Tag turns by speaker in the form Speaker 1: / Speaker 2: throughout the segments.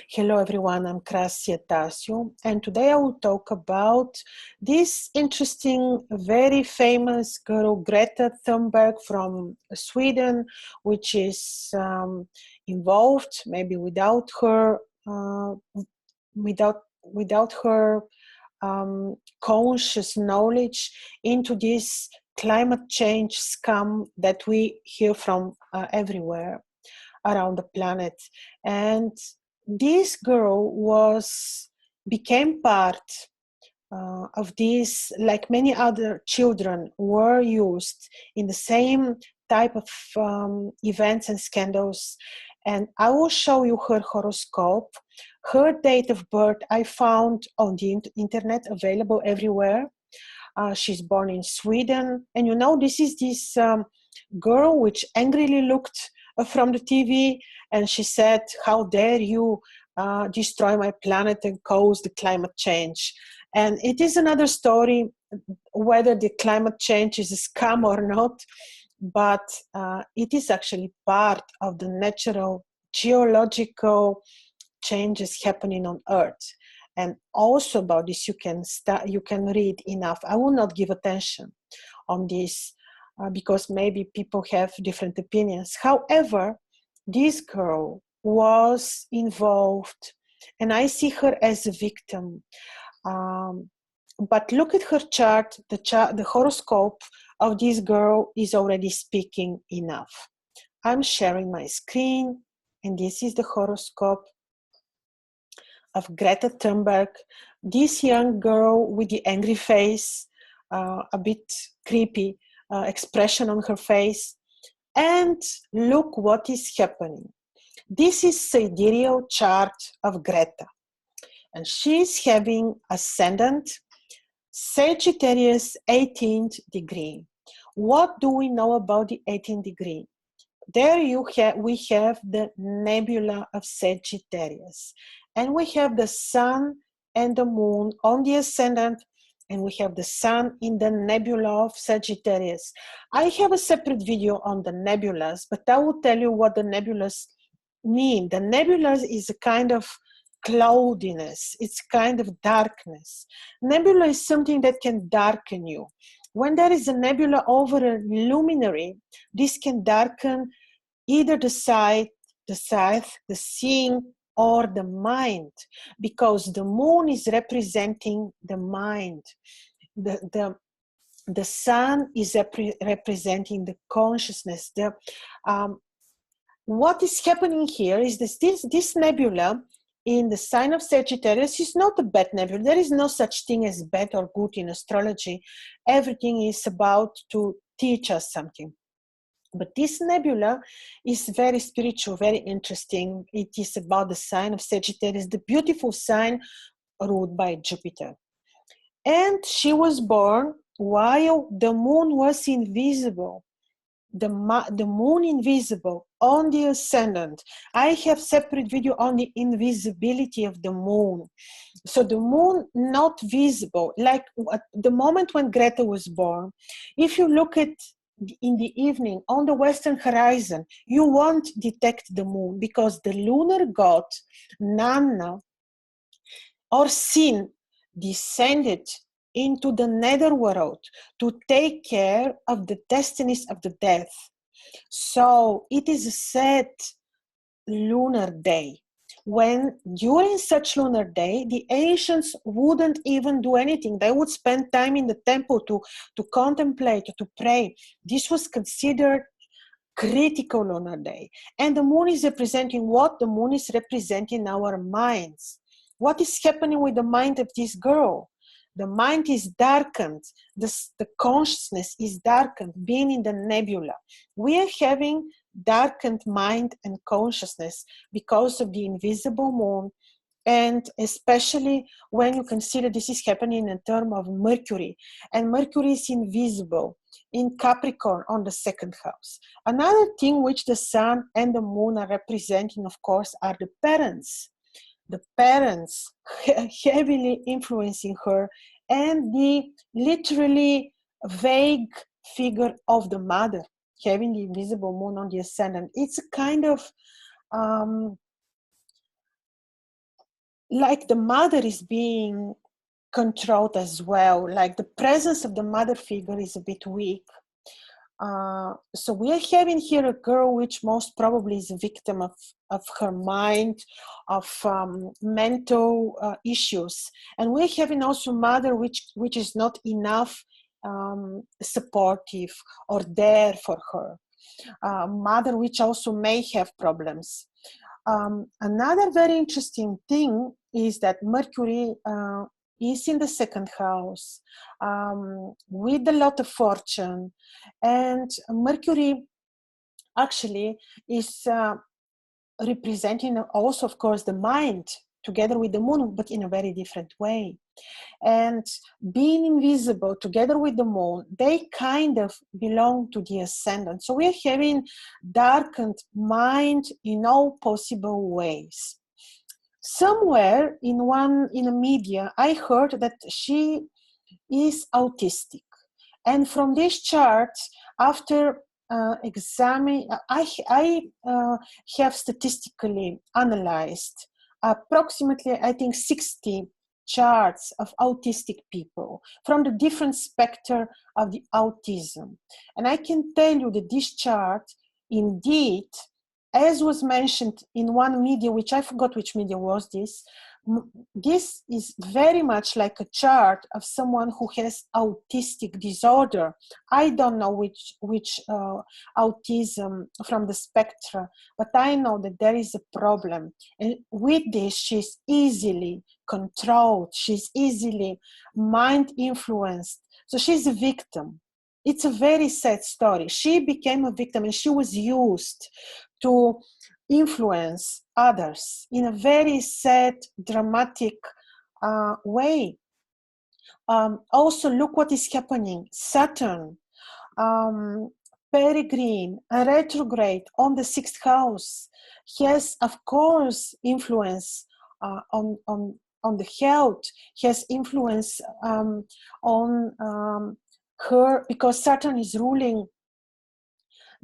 Speaker 1: Hello everyone, I'm Krasi, and today I will talk about this interesting, very famous girl, Greta Thunberg from Sweden, which is involved, maybe without her, without her conscious knowledge, into this climate change scam that we hear from everywhere around the planet. And this girl became part of this, like many other children were used in the same type of events and scandals. And I will show you her horoscope. Her date of birth I found on the internet, available everywhere. She's born in Sweden. And you know, this is this girl which angrily looked from the TV, and she said, "How dare you destroy my planet and cause the climate change?" And it is another story whether the climate change is a scam or not, but it is actually part of the natural geological changes happening on Earth. And also about this you can read enough. I will not give attention on this because maybe people have different opinions. However, this girl was involved, and I see her as a victim. But look at her chart. The horoscope of this girl is already speaking enough. I'm sharing my screen, and this is the horoscope of Greta Thunberg, this young girl with the angry face, a bit creepy expression on her face. And look what is happening. This is sidereal chart of Greta. And she's having ascendant Sagittarius 18th degree. What do we know about the 18th degree? There we have the nebula of Sagittarius. And we have the sun and the moon on the ascendant, and we have the sun in the nebula of Sagittarius. I have a separate video on the nebulas, but I will tell you what the nebulas mean. The nebulas is a kind of cloudiness. It's kind of darkness. Nebula is something that can darken you. When there is a nebula over a luminary, this can darken either the sight, the seeing, or the mind, because the moon is representing the mind. The sun is representing the consciousness. What is happening here is this nebula in the sign of Sagittarius is not a bad nebula. There is no such thing as bad or good in astrology. Everything is about to teach us something. But this nebula is very spiritual, very interesting. It is about the sign of Sagittarius, the beautiful sign ruled by Jupiter. And she was born while the moon was invisible. The moon invisible on the ascendant. I have separate video on the invisibility of the moon. So the moon not visible, like at the moment when Greta was born. If you look at in the evening on the western horizon, you won't detect the moon because the lunar god Nanna or Sin descended into the netherworld to take care of the destinies of the dead. So it is a sad lunar day. When during such lunar day, the ancients wouldn't even do anything. They would spend time in the temple to contemplate, to pray. This was considered critical lunar day. And the moon is representing what? The moon is representing our minds. What is happening with the mind of this girl? The mind is darkened. The consciousness is darkened, being in the nebula. We are having darkened mind and consciousness because of the invisible moon, and especially when you consider this is happening in terms of Mercury, and Mercury is invisible in Capricorn on the second house. Another thing which the sun and the moon are representing, of course, are the parents. The parents heavily influencing her, and the literally vague figure of the mother, having the invisible moon on the ascendant. It's a kind of like the mother is being controlled as well, like the presence of the mother figure is a bit weak. So we are having here a girl which most probably is a victim of her mind, of mental issues. And we're having also mother which is not enough supportive or there for her. Mother which also may have problems. Another very interesting thing is that Mercury is in the second house with a lot of fortune, and Mercury actually is representing also, of course, the mind together with the moon, but in a very different way. And being invisible together with the moon, they kind of belong to the ascendant. So we're having darkened mind in all possible ways. Somewhere in a media, I heard that she is autistic. And from this chart, after examining, I have statistically analyzed approximately, I think, 60 charts of autistic people from the different spectrum of the autism. And I can tell you that this chart, indeed, as was mentioned in one media, which I forgot which media was this, this is very much like a chart of someone who has autistic disorder. I don't know which autism from the spectra, but I know that there is a problem. And with this, she's easily controlled. She's easily mind influenced. So she's a victim. It's a very sad story. She became a victim and she was used to influence others in a very sad, dramatic way. Also, look what is happening. Saturn, peregrine, a retrograde on the 6th house has, of course, influence on the health, has influence on her, because Saturn is ruling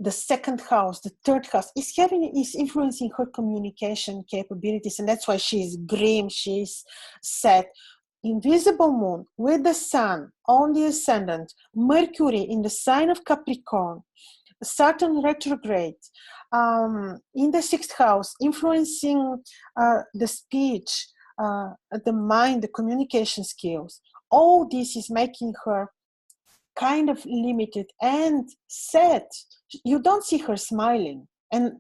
Speaker 1: the 2nd house, the 3rd house, is influencing her communication capabilities, and that's why she's grim, she's sad. Invisible moon with the sun on the ascendant, Mercury in the sign of Capricorn, Saturn retrograde in the 6th house, influencing the speech, the mind, the communication skills. All this is making her kind of limited and sad. You don't see her smiling, and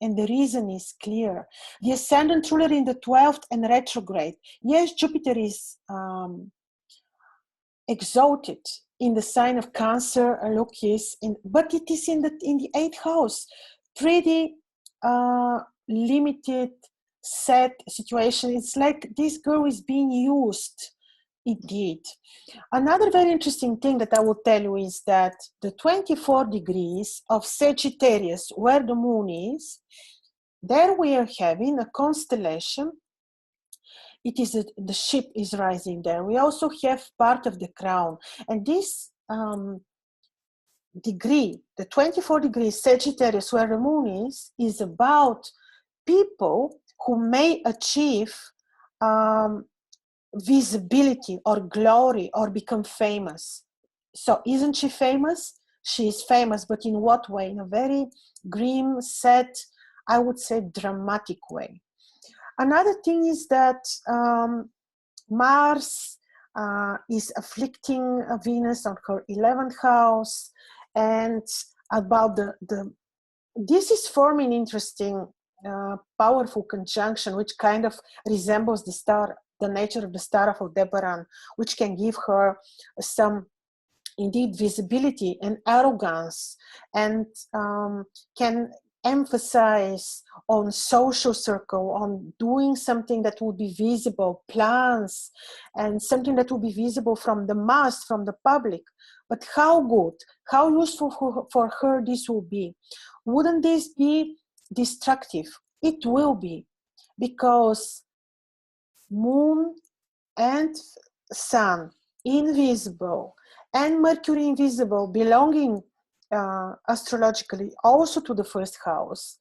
Speaker 1: the reason is clear. The ascendant ruler in the 12th and retrograde. Yes, Jupiter is exalted in the sign of Cancer. Look, yes, but it is in the 8th house. Pretty limited, sad situation. It's like this girl is being used. Indeed. Another very interesting thing that I will tell you is that the 24 degrees of Sagittarius, where the moon is, there we are having a constellation. It is the ship is rising there. We also have part of the crown. And this degree, the 24 degrees Sagittarius, where the moon is about people who may achieve visibility or glory or become famous. So isn't she famous? She is famous, but in what way? In a very grim, sad, I would say dramatic way. Another thing is that Mars is afflicting Venus on her 11th house, and about this is forming interesting, powerful conjunction, which kind of resembles the nature of the star of Aldebaran, which can give her some indeed visibility and arrogance, and can emphasize on social circle, on doing something that will be visible, plans, and something that will be visible from the mass, from the public. But how good, how useful for her this will be? Wouldn't this be destructive? It will be, because moon and sun invisible and Mercury invisible, belonging astrologically also to the 1st house.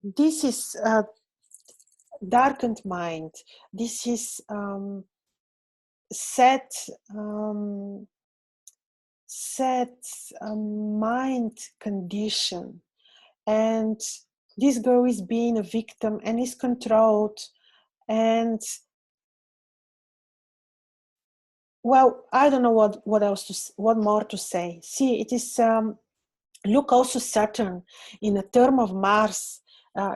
Speaker 1: This is darkened mind. This is sad mind condition, and this girl is being a victim and is controlled. And well, I don't know what more to say. See, it is look also Saturn in a term of Mars.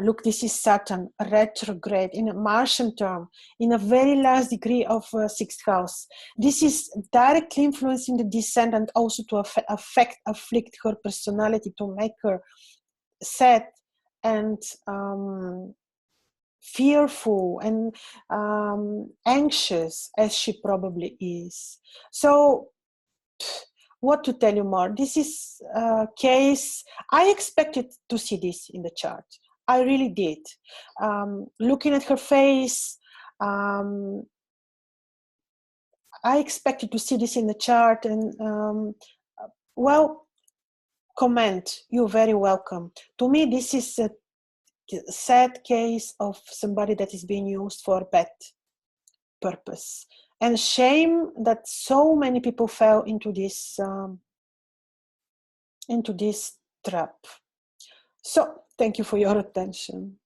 Speaker 1: Look, this is Saturn retrograde in a Martian term, in a very last degree of sixth house. This is directly influencing the descendant also to afflict her personality, to make her sad and fearful and anxious, as she probably is. So, what to tell you more? This is a case, I expected to see this in the chart. I really did. Looking at her face, I expected to see this in the chart, and well, comment, you're very welcome. To me, this is a sad case of somebody that is being used for bad purpose. And shame that so many people fell into this trap. So, thank you for your attention.